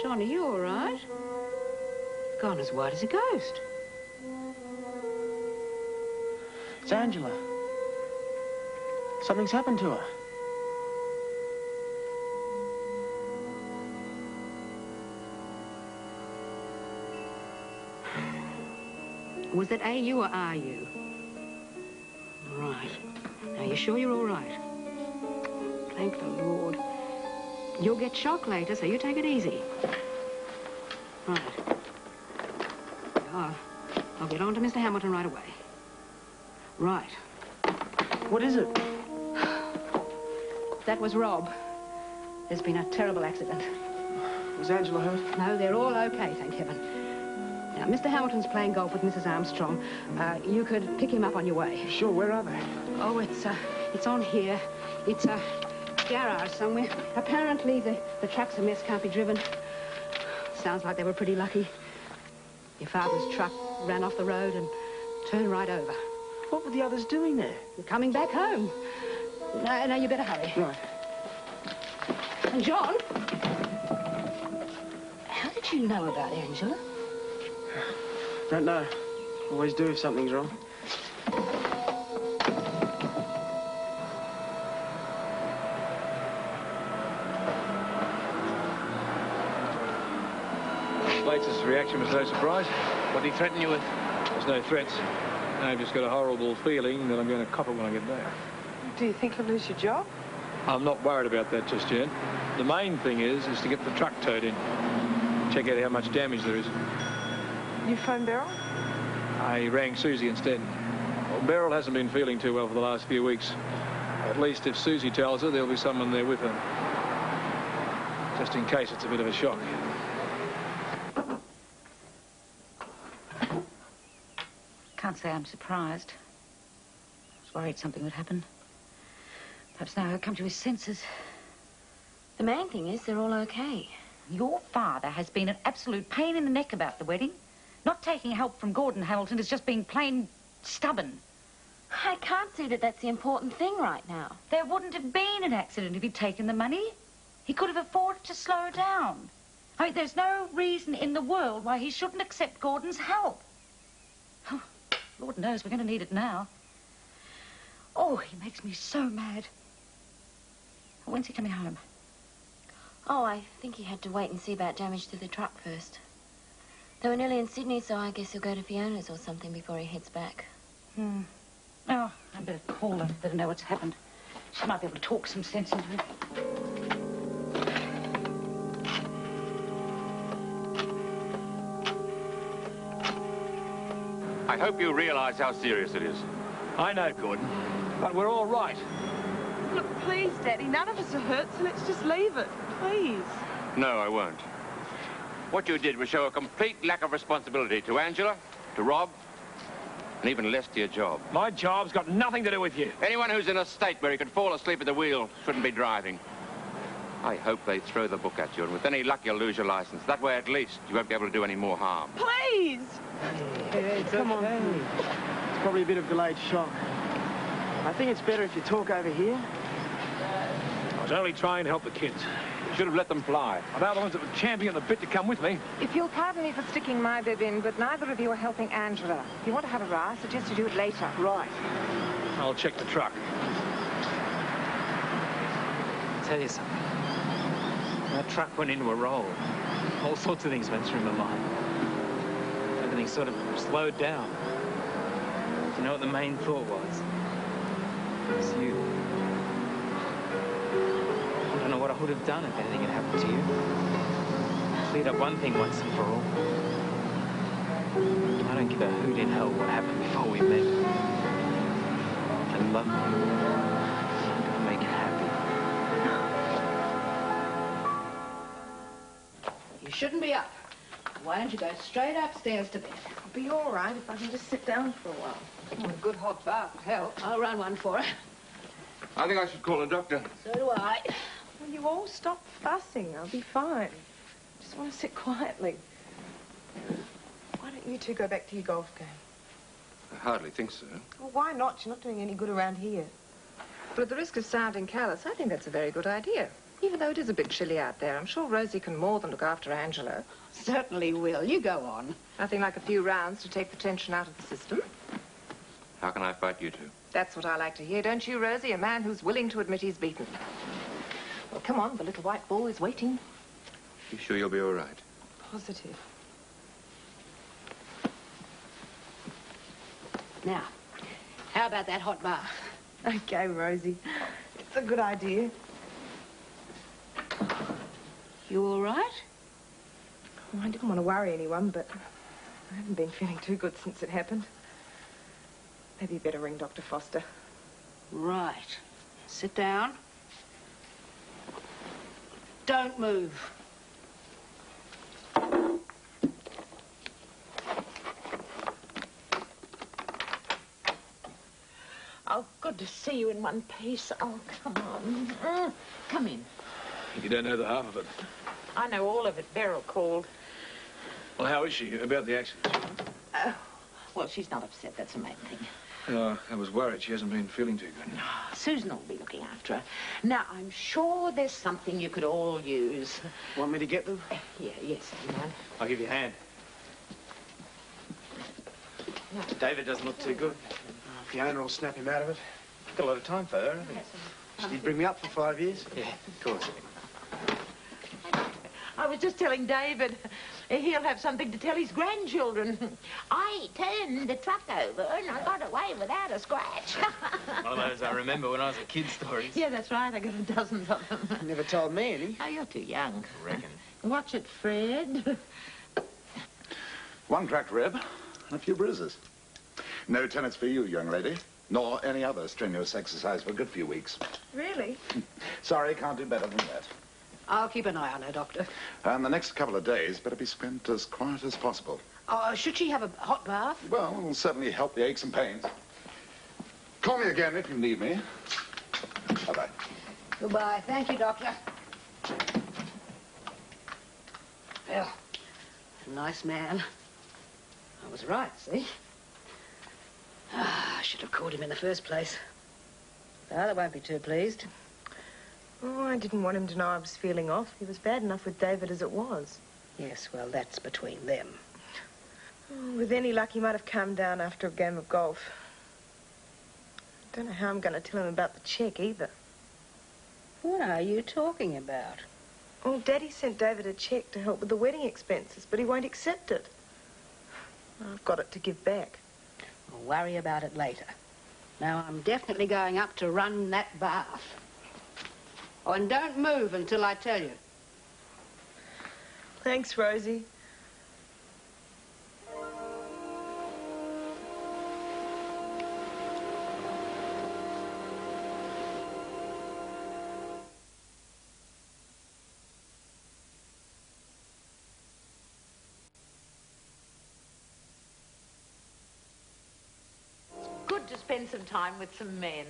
John, are you all right? Gone as white as a ghost. It's Angela. Something's happened to her. Was that AU or RU? Right. Now, you sure you're all right? Thank the Lord. You'll get shock later, so you take it easy. Right. I'll get on to Mr. Hamilton right away. Right. What is it? That was Rob. There's been a terrible accident. Was Angela hurt? No, they're all okay, thank heaven. Now, Mr. Hamilton's playing golf with Mrs. Armstrong. You could pick him up on your way. Sure, where are they? Oh, it's on here. It's a garage somewhere. Apparently, the truck's a mess, can't be driven. Sounds like they were pretty lucky. Your father's truck ran off the road and turned right over. What were the others doing there? You're coming back home. Now you better hurry. Right. And John, how did you know about Angela? Don't know. Always do if something's wrong. Latest reaction was no surprise. What did he threaten you with? There's no threats. I've just got a horrible feeling that I'm going to cop it when I get back. Do you think you'll lose your job? I'm not worried about that just yet. The main thing is to get the truck towed in. Check out how much damage there is. You phoned Beryl? I rang Susie instead. Well, Beryl hasn't been feeling too well for the last few weeks. At least if Susie tells her, there'll be someone there with her. Just in case it's a bit of a shock. Can't say I'm surprised. I was worried something would happen. Perhaps now he'll come to his senses. The main thing is they're all okay. Your father has been an absolute pain in the neck about the wedding. Not taking help from Gordon Hamilton is just being plain stubborn. I can't see that that's the important thing right now. There wouldn't have been an accident if he'd taken the money. He could have afforded to slow down. I mean, there's no reason in the world why he shouldn't accept Gordon's help. Oh, Lord knows we're going to need it now. Oh, he makes me so mad. When's he coming home? Oh, I think he had to wait and see about damage to the truck first. They were nearly in Sydney, so I guess he'll go to Fiona's or something before he heads back. Oh, I better call her, let her know what's happened. She might be able to talk some sense into him. I hope you realize how serious it is. I know, Gordon, but we're all right. Look, please, Daddy, none of us are hurt, so let's just leave it. Please. No, I won't. What you did was show a complete lack of responsibility to Angela, to Rob, and even less to your job. My job's got nothing to do with you. Anyone who's in a state where he could fall asleep at the wheel shouldn't be driving. I hope they throw the book at you, and with any luck you'll lose your license. That way, at least, you won't be able to do any more harm. Please! Hey, come on. It's probably a bit of delayed shock. I think it's better if you talk over here. I was only trying to help the kids. You should have let them fly. They're the ones that were champing at the bit to come with me. If you'll pardon me for sticking my bib in, but neither of you are helping Angela. If you want to have a row, I suggest you do it later. Right. I'll check the truck. I'll tell you something. That truck went into a roll. All sorts of things went through my mind. Everything sort of slowed down. Do you know what the main thought was? It was you. I don't know what I would have done if anything had happened to you. Cleared up one thing once and for all. I don't give a hoot in hell what happened before we met. I love you. I'm gonna make you happy. You shouldn't be up. Why don't you go straight upstairs to bed? I'll be all right if I can just sit down for a while. Oh, a good hot bath would help. I'll run one for her. I think I should call a doctor. So do I. Will you all stop fussing? I'll be fine. Just want to sit quietly. Why don't you two go back to your golf game? I hardly think so. Well, why not? You're not doing any good around here. But at the risk of sounding callous, I think that's a very good idea. Even though it is a bit chilly out there, I'm sure Rosie can more than look after Angela. Certainly will. You go on. Nothing like a few rounds to take the tension out of the system. How can I fight you two? That's what I like to hear, don't you, Rosie? A man who's willing to admit he's beaten. Well, come on, the little white ball is waiting. You sure you'll be all right? Positive. Now, how about that hot bath? Okay, Rosie. It's a good idea. You all right? Well, I didn't want to worry anyone, but I haven't been feeling too good since it happened. Maybe you better ring Dr. Foster. Right. Sit down. Don't move. Oh, good to see you in one piece. Oh, come on. Come in. You don't know the half of it. I know all of it. Beryl called. Well, how is she about the accident? Well, she's not upset. That's the main thing. I was worried. She hasn't been feeling too good. Susan will be looking after her. Now, I'm sure there's something you could all use. Want me to get them? Yeah, yes, man. I'll give you a hand. David doesn't look too good. Fiona will snap him out of it. Got a lot of time for her, haven't you? She did bring me up for 5 years. Yeah, of course. I was just telling David he'll have something to tell his grandchildren. I turned the truck over and I got away without a scratch. One of those I remember when I was a kid stories. Yeah, that's right. I got dozens of them. Never told me any. Oh, you're too young. I reckon. Watch it, Fred. One cracked rib and a few bruises. No tennis for you, young lady, nor any other strenuous exercise for a good few weeks. Really? Sorry, can't do better than that. I'll keep an eye on her, Doctor. And the next couple of days better be spent as quiet as possible. Should she have a hot bath? Well, it'll certainly help the aches and pains. Call me again if you need me. Bye-bye. Goodbye. Thank you, Doctor. Well, nice man. I was right, see? I should have caught him in the first place. Father won't be too pleased. Oh, I didn't want him to know I was feeling off. He was bad enough with David as it was. Yes, well, that's between them. Oh, with any luck, he might have calmed down after a game of golf. I don't know how I'm going to tell him about the cheque either. What are you talking about? Oh, Daddy sent David a cheque to help with the wedding expenses, but he won't accept it. I've got it to give back. We'll worry about it later. Now, I'm definitely going up to run that bath. Oh, and don't move until I tell you. Thanks, Rosie. Good to spend some time with some men.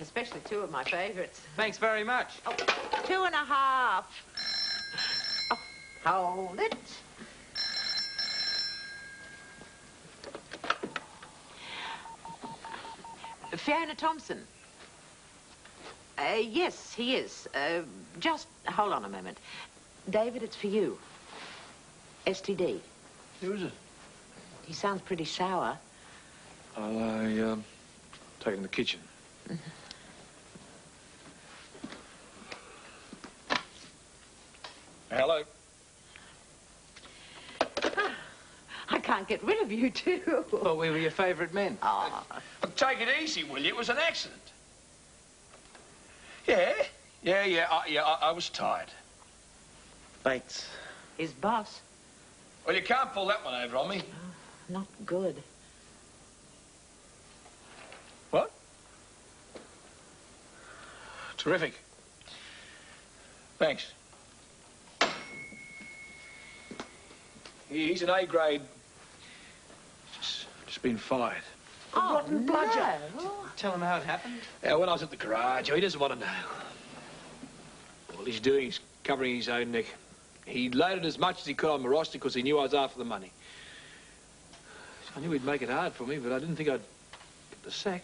Especially two of my favourites. Thanks very much. Oh, 2.5. Oh, hold it. Fiona Thompson. Yes, he is. Just hold on a moment. David, it's for you. STD. Who is it? He sounds pretty sour. I'll, take it in the kitchen. Hello. I can't get rid of you two. Well, we were your favourite men. Oh. But take it easy, will you? It was an accident. Yeah, I was tired. Bates. His boss. Well, you can't pull that one over on me. Not good. What? Terrific. Thanks. He's an A grade. Just been fired. Oh, rotten bludger. no. Tell him how it happened. Yeah, when I was at the garage, he doesn't want to know. All he's doing is covering his own neck. He loaded as much as he could on my roster because he knew I was after the money. I knew he'd make it hard for me, but I didn't think I'd get the sack.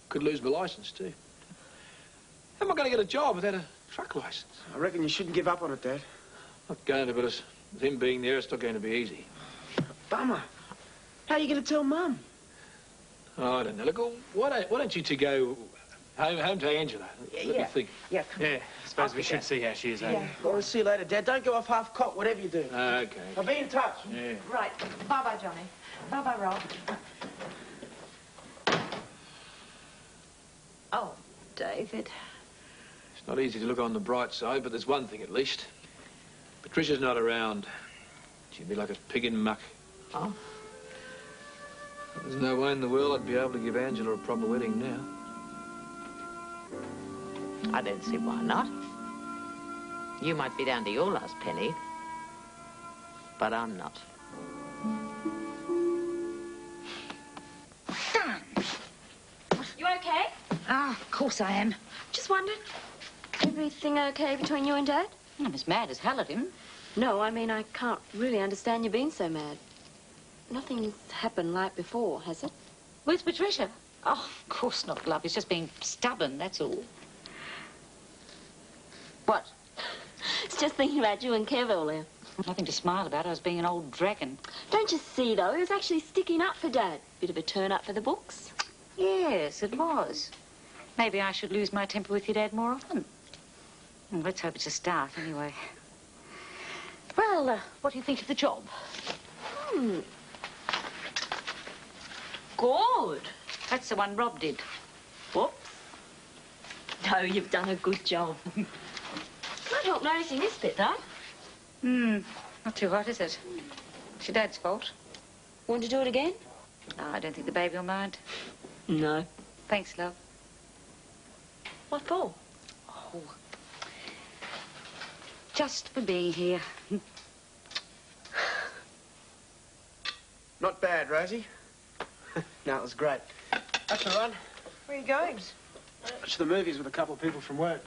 Could lose my licence, too. How am I going to get a job without a truck licence. I reckon you shouldn't give up on it, Dad. Not going to, but with him being there, it's not going to be easy. Bummer. How are you going to tell Mum? Oh, I don't know. Look, why don't you two go home to Angela? Let me think. Yeah, I suppose we should see how she is, Yeah. Well, we'll see you later, Dad. Don't go off half-cocked, whatever you do. Okay. I'll be in touch. Yeah. Right. Bye-bye, Johnny. Bye-bye, Rob. Oh, David. It's not easy to look on the bright side, but there's one thing at least. Patricia's not around. She'd be like a pig in muck. Oh? There's no way in the world I'd be able to give Angela a proper wedding now. I don't see why not. You might be down to your last penny, but I'm not. You okay? Ah, of course I am. Just wondered. Everything okay between you and Dad? I'm as mad as hell at him. No, I mean, I can't really understand you being so mad. Nothing's happened like before, has it? With Patricia? Oh, of course not, love. He's just being stubborn, that's all. What? It's just thinking about you and Kev earlier. Nothing to smile about. I was being an old dragon. Don't you see, though? He was actually sticking up for Dad. Bit of a turn-up for the books. Yes, it was. Maybe I should lose my temper with your Dad more often. Well, let's hope it's a start, anyway. Well, what do you think of the job? Good. That's the one Rob did. Whoops. No, you've done a good job. Can't help noticing this bit, though. Not too hot, is it? It's your Dad's fault. Want to do it again? Oh, I don't think the baby will mind. No. Thanks, love. What for? Oh, just for being here. Not bad, Rosie. No, it was great. That's all right. Where are you going? To the movies with a couple of people from work.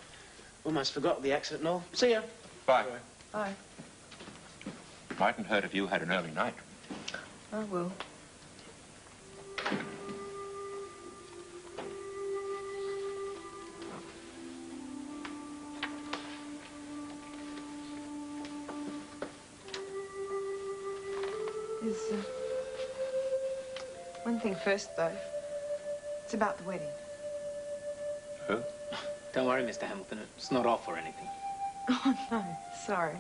Almost forgot the accident and all. See ya. Bye. Bye. Mightn't hurt if you had an early night. I will. There's one thing first, though. It's about the wedding. Who? Don't worry, Mr. Hamilton. It's not off or anything. Oh, no. Sorry.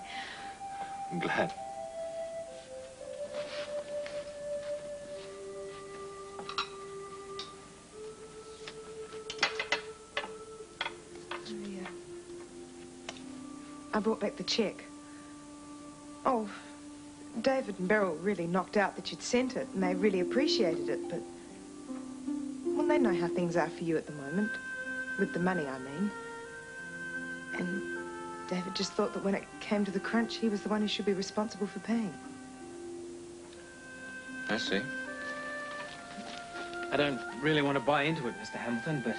I'm glad. I brought back the cheque. Oh, David and Beryl really knocked out that you'd sent it, and they really appreciated it, but... Well, they know how things are for you at the moment. With the money, I mean. And David just thought that when it came to the crunch, he was the one who should be responsible for paying. I see. I don't really want to buy into it, Mr. Hamilton, but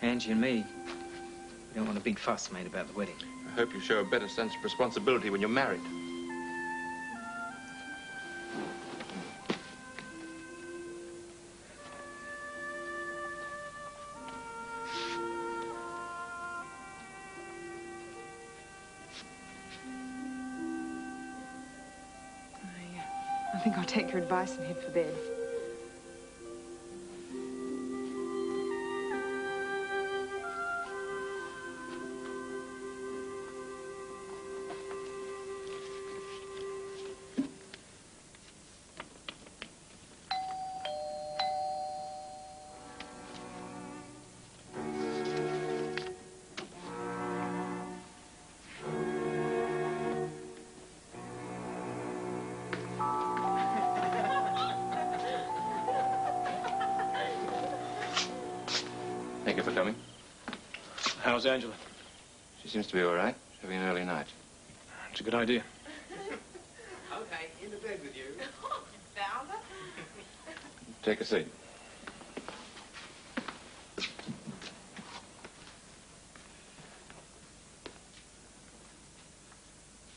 Angie and me, we don't want a big fuss made about the wedding. I hope you show a better sense of responsibility when you're married. I think I'll take your advice and head for bed. Thank you for coming. How's Angela? She seems to be all right. She's having an early night. It's a good idea. Okay, in the bed with you. Found her? Take a seat.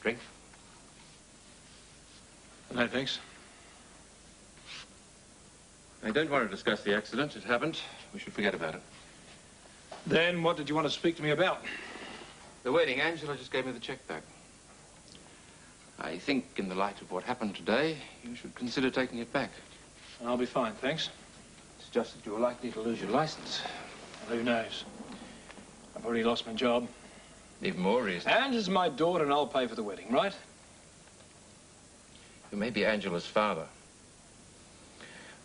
Drink? No, thanks. I don't want to discuss the accident. It happened. We should forget about it. Then what did you want to speak to me about? The wedding, Angela just gave me the cheque back. I think, in the light of what happened today, you should consider taking it back. I'll be fine, thanks. It's just that you're likely to lose your license. Who knows? I've already lost my job. Even more reason. Angela's my daughter, and I'll pay for the wedding, right? You may be Angela's father.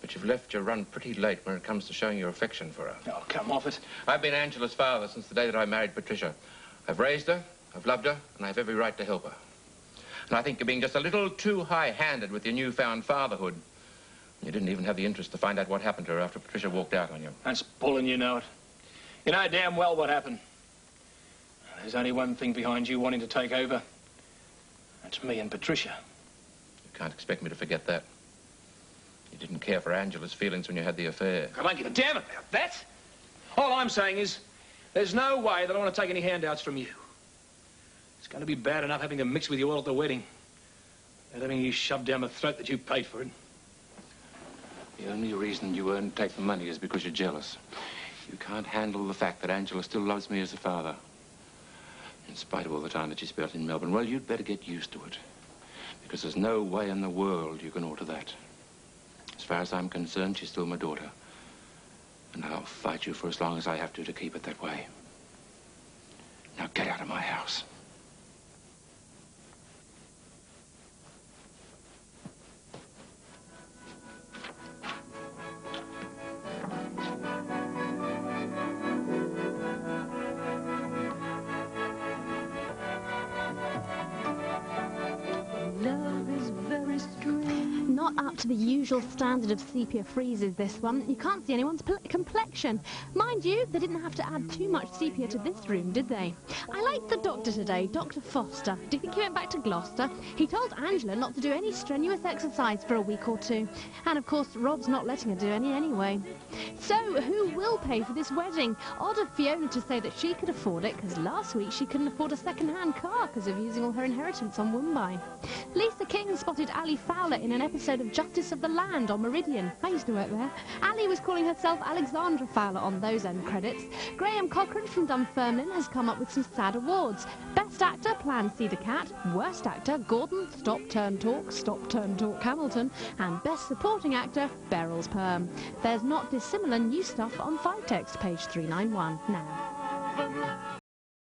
But you've left your run pretty late when it comes to showing your affection for her. Oh, come off it. I've been Angela's father since the day that I married Patricia. I've raised her, I've loved her, and I have every right to help her. And I think you're being just a little too high-handed with your newfound fatherhood. You didn't even have the interest to find out what happened to her after Patricia walked out on you. That's bulling, you know it. You know damn well what happened. There's only one thing behind you wanting to take over. That's me and Patricia. You can't expect me to forget that. You didn't care for Angela's feelings when you had the affair. I don't give a damn about that. All I'm saying is, there's no way that I want to take any handouts from you. It's going to be bad enough having to mix with you all at the wedding, and having you shoved down my throat that you paid for it. The only reason you won't take the money is because you're jealous. You can't handle the fact that Angela still loves me as a father, in spite of all the time that she spent in Melbourne. Well, you'd better get used to it, because there's no way in the world you can alter that. As far as I'm concerned, she's still my daughter. And I'll fight you for as long as I have to keep it that way. Now get out of my house. Not up to the usual standard of sepia freezes, this one. You can't see anyone's complexion. Mind you, they didn't have to add too much sepia to this room, did they? I liked the doctor today, Dr. Foster. Do you think he went back to Gloucester? He told Angela not to do any strenuous exercise for a week or two. And of course, Rob's not letting her do any anyway. So, who will pay for this wedding? Odd of Fiona to say that she could afford it, because last week she couldn't afford a second-hand car because of using all her inheritance on Mumbai. Lisa King spotted Ali Fowler in an episode of Justice of the Land on Meridian. I used to work there. Ali was calling herself Alexandra Fowler on those end credits. Graham Cochrane from Dunfermline has come up with some sad awards. Best Actor, Plan C the Cat. Worst Actor, Gordon, Stop Turn Talk Hamilton. And Best Supporting Actor, Beryl's Perm. There's not dissimilar new stuff on 5text, page 391 now.